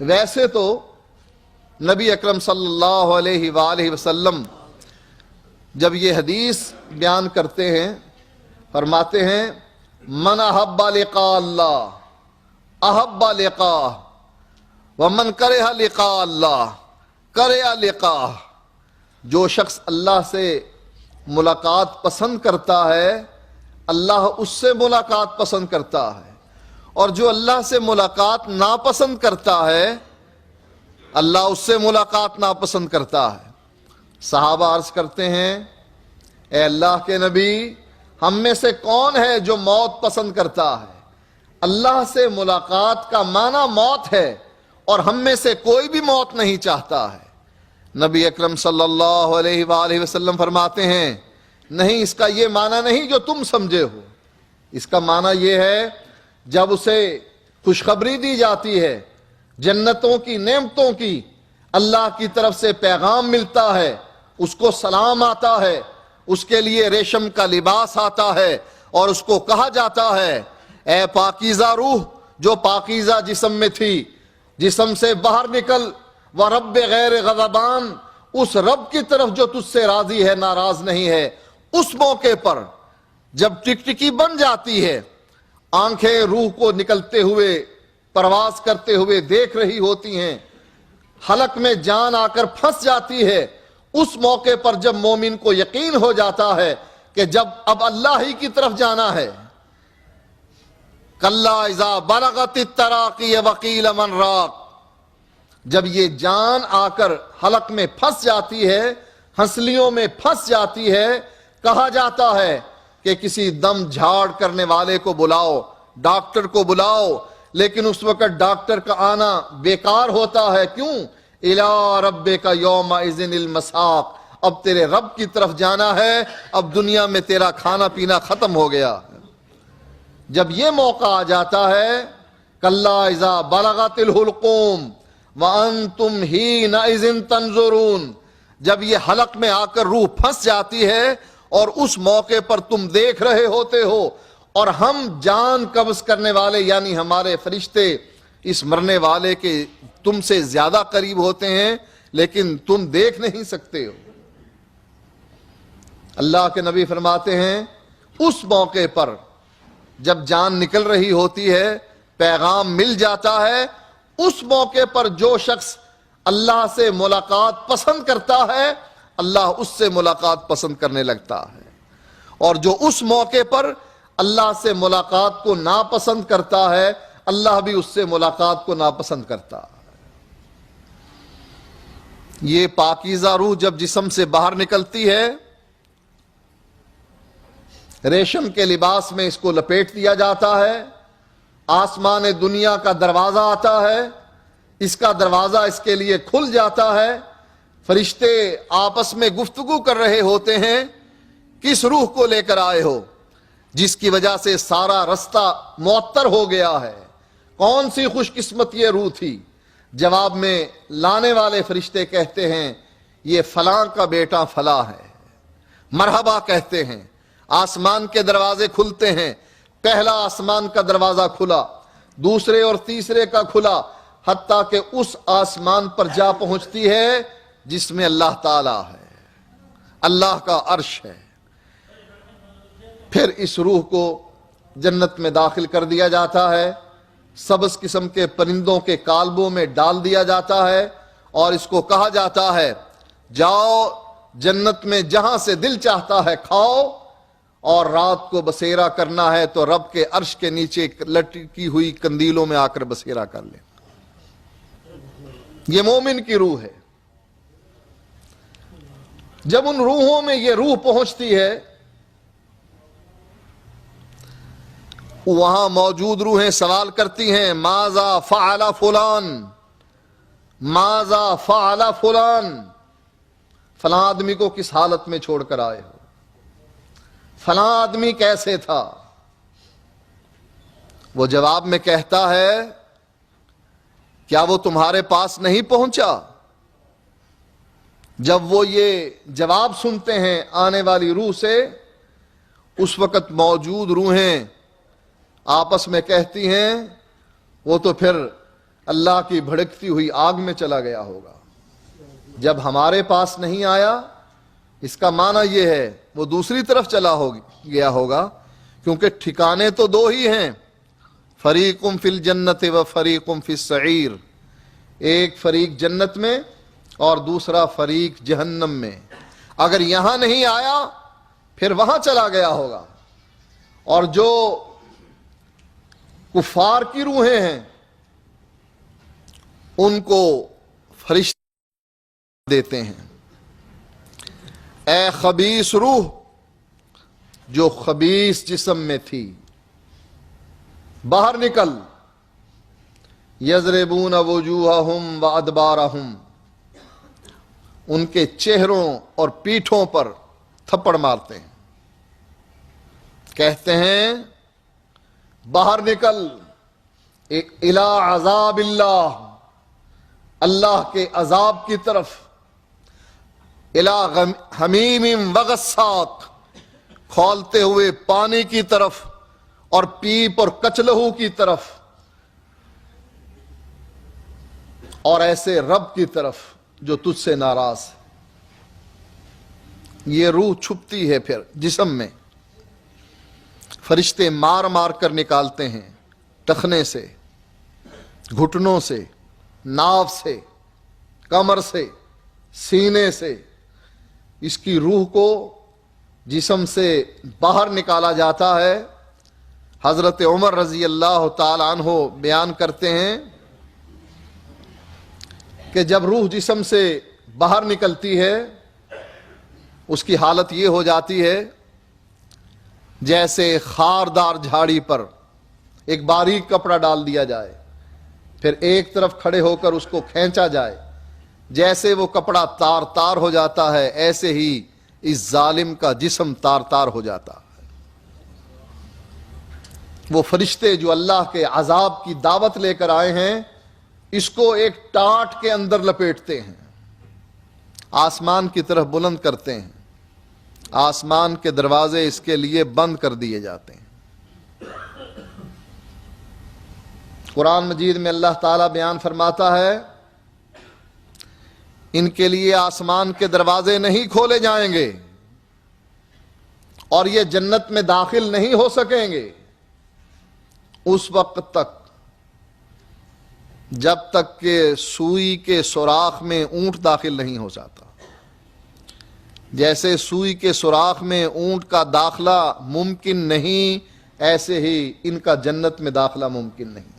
ویسے تو نبی اکرم صلی اللہ علیہ وآلہ وسلم جب یہ حدیث بیان کرتے ہیں فرماتے ہیں من احب لقاء اللہ احب لقاء ومن کرہ لقاء اللہ کرہ لقاء. جو شخص اللہ سے ملاقات پسند کرتا ہے اللہ اس سے ملاقات پسند کرتا ہے، اور جو اللہ سے ملاقات ناپسند کرتا ہے اللہ اس سے ملاقات ناپسند کرتا ہے. صحابہ عرض کرتے ہیں اے اللہ کے نبی، ہم میں سے کون ہے جو موت پسند کرتا ہے؟ اللہ سے ملاقات کا معنی موت ہے، اور ہم میں سے کوئی بھی موت نہیں چاہتا ہے. نبی اکرم صلی اللہ علیہ وآلہ وسلم فرماتے ہیں نہیں، اس کا یہ معنی نہیں جو تم سمجھے ہو. اس کا معنی یہ ہے جب اسے خوشخبری دی جاتی ہے جنتوں کی، نعمتوں کی، اللہ کی طرف سے پیغام ملتا ہے، اس کو سلام آتا ہے، اس کے لیے ریشم کا لباس آتا ہے، اور اس کو کہا جاتا ہے اے پاکیزہ روح جو پاکیزہ جسم میں تھی، جسم سے باہر نکل، وَرَبِّ غیر غضبان، اس رب کی طرف جو تجھ سے راضی ہے، ناراض نہیں ہے. اس موقع پر جب ٹکٹکی بن جاتی ہے، آنکھیں روح کو نکلتے ہوئے پرواز کرتے ہوئے دیکھ رہی ہوتی ہیں، حلق میں جان آ کر پھنس جاتی ہے، اس موقع پر جب مومن کو یقین ہو جاتا ہے کہ جب اب اللہ ہی کی طرف جانا ہے، کَلَّا اِذَا بَلَغَتِ التَّرَاقِيَ وَقِيلَ مَنْ رَاقٍ، جب یہ جان آ کر حلق میں پھنس جاتی ہے، ہنسلیوں میں پھنس جاتی ہے، کہا جاتا ہے کہ کسی دم جھاڑ کرنے والے کو بلاؤ، ڈاکٹر کو بلاؤ. لیکن اس وقت ڈاکٹر کا آنا بیکار ہوتا ہے. کیوں؟ اِلَىٰ رَبِّكَ يَوْمَئِذٍ الْمَسَاقُ، اب تیرے رب کی طرف جانا ہے، اب دنیا میں تیرا کھانا پینا ختم ہو گیا. جب یہ موقع آ جاتا ہے کَلَّا اِذَا بَلَغَتِ الْحُلْقُومَ وَأَنْتُمْ حِينَئِذٍ تَنْظُرُونَ، جب یہ حلق میں آ کر روح پھنس جاتی ہے اور اس موقع پر تم دیکھ رہے ہوتے ہو، اور ہم جان قبض کرنے والے یعنی ہمارے فرشتے اس مرنے والے کے تم سے زیادہ قریب ہوتے ہیں، لیکن تم دیکھ نہیں سکتے ہو. اللہ کے نبی فرماتے ہیں اس موقع پر جب جان نکل رہی ہوتی ہے، پیغام مل جاتا ہے، اس موقع پر جو شخص اللہ سے ملاقات پسند کرتا ہے اللہ اس سے ملاقات پسند کرنے لگتا ہے، اور جو اس موقع پر اللہ سے ملاقات کو ناپسند کرتا ہے اللہ بھی اس سے ملاقات کو ناپسند کرتا ہے. یہ پاکیزہ روح جب جسم سے باہر نکلتی ہے، ریشم کے لباس میں اس کو لپیٹ دیا جاتا ہے، آسمان دنیا کا دروازہ آتا ہے، اس کا دروازہ اس کے لیے کھل جاتا ہے، فرشتے آپس میں گفتگو کر رہے ہوتے ہیں کس روح کو لے کر آئے ہو جس کی وجہ سے سارا رستہ معطر ہو گیا ہے، کون سی خوش قسمت یہ روح تھی. جواب میں لانے والے فرشتے کہتے ہیں یہ فلاں کا بیٹا فلاں ہے، مرحبا کہتے ہیں، آسمان کے دروازے کھلتے ہیں، پہلا آسمان کا دروازہ کھلا، دوسرے اور تیسرے کا کھلا، حتیٰ کہ اس آسمان پر جا پہنچتی ہے جس میں اللہ تعالی ہے، اللہ کا عرش ہے. پھر اس روح کو جنت میں داخل کر دیا جاتا ہے، سبز قسم کے پرندوں کے کالبوں میں ڈال دیا جاتا ہے، اور اس کو کہا جاتا ہے جاؤ جنت میں جہاں سے دل چاہتا ہے کھاؤ، اور رات کو بسیرا کرنا ہے تو رب کے عرش کے نیچے لٹکی ہوئی کندیلوں میں آ کر بسیرا کر لیں. یہ مومن کی روح ہے. جب ان روحوں میں یہ روح پہنچتی ہے، وہاں موجود روحیں سوال کرتی ہیں ماذا فعل فلان، ماذا فعل فلان، فلاں آدمی کو کس حالت میں چھوڑ کر آئے ہو، فلاں آدمی کیسے تھا. وہ جواب میں کہتا ہے کیا وہ تمہارے پاس نہیں پہنچا؟ جب وہ یہ جواب سنتے ہیں آنے والی روح سے، اس وقت موجود روحیں آپس میں کہتی ہیں وہ تو پھر اللہ کی بھڑکتی ہوئی آگ میں چلا گیا ہوگا۔ جب ہمارے پاس نہیں آیا، اس کا معنی یہ ہے وہ دوسری طرف چلا گیا ہوگا، کیونکہ ٹھکانے تو دو ہی ہیں، فریقم فی الجنت و فریقم فی السعیر، ایک فریق جنت میں اور دوسرا فریق جہنم میں۔ اگر یہاں نہیں آیا پھر وہاں چلا گیا ہوگا۔ اور جو کفار کی روحیں ہیں ان کو فرشتے دیتے ہیں، اے خبیث روح جو خبیث جسم میں تھی، باہر نکل، یضربون وجوہہم وادبارہم، ان کے چہروں اور پیٹھوں پر تھپڑ مارتے ہیں، کہتے ہیں باہر نکل الی عذاب اللہ، اللہ کے عذاب کی طرف، الی حمیم وغساق، کھولتے ہوئے پانی کی طرف اور پیپ اور کچلہو کی طرف، اور ایسے رب کی طرف جو تجھ سے ناراض ہے۔ یہ روح چھپتی ہے پھر جسم میں، فرشتے مار مار کر نکالتے ہیں، ٹخنے سے، گھٹنوں سے، ناف سے، کمر سے، سینے سے، اس کی روح کو جسم سے باہر نکالا جاتا ہے۔ حضرت عمر رضی اللہ تعالی عنہ بیان کرتے ہیں کہ جب روح جسم سے باہر نکلتی ہے اس کی حالت یہ ہو جاتی ہے جیسے خاردار جھاڑی پر ایک باریک کپڑا ڈال دیا جائے، پھر ایک طرف کھڑے ہو کر اس کو کھینچا جائے، جیسے وہ کپڑا تار تار ہو جاتا ہے ایسے ہی اس ظالم کا جسم تار تار ہو جاتا ہے۔ وہ فرشتے جو اللہ کے عذاب کی دعوت لے کر آئے ہیں اس کو ایک ٹاٹ کے اندر لپیٹتے ہیں، آسمان کی طرف بلند کرتے ہیں، آسمان کے دروازے اس کے لیے بند کر دیے جاتے ہیں۔ قرآن مجید میں اللہ تعالیٰ بیان فرماتا ہے ان کے لیے آسمان کے دروازے نہیں کھولے جائیں گے اور یہ جنت میں داخل نہیں ہو سکیں گے اس وقت تک جب تک کہ سوئی کے سوراخ میں اونٹ داخل نہیں ہو جاتا۔ جیسے سوئی کے سوراخ میں اونٹ کا داخلہ ممکن نہیں، ایسے ہی ان کا جنت میں داخلہ ممکن نہیں۔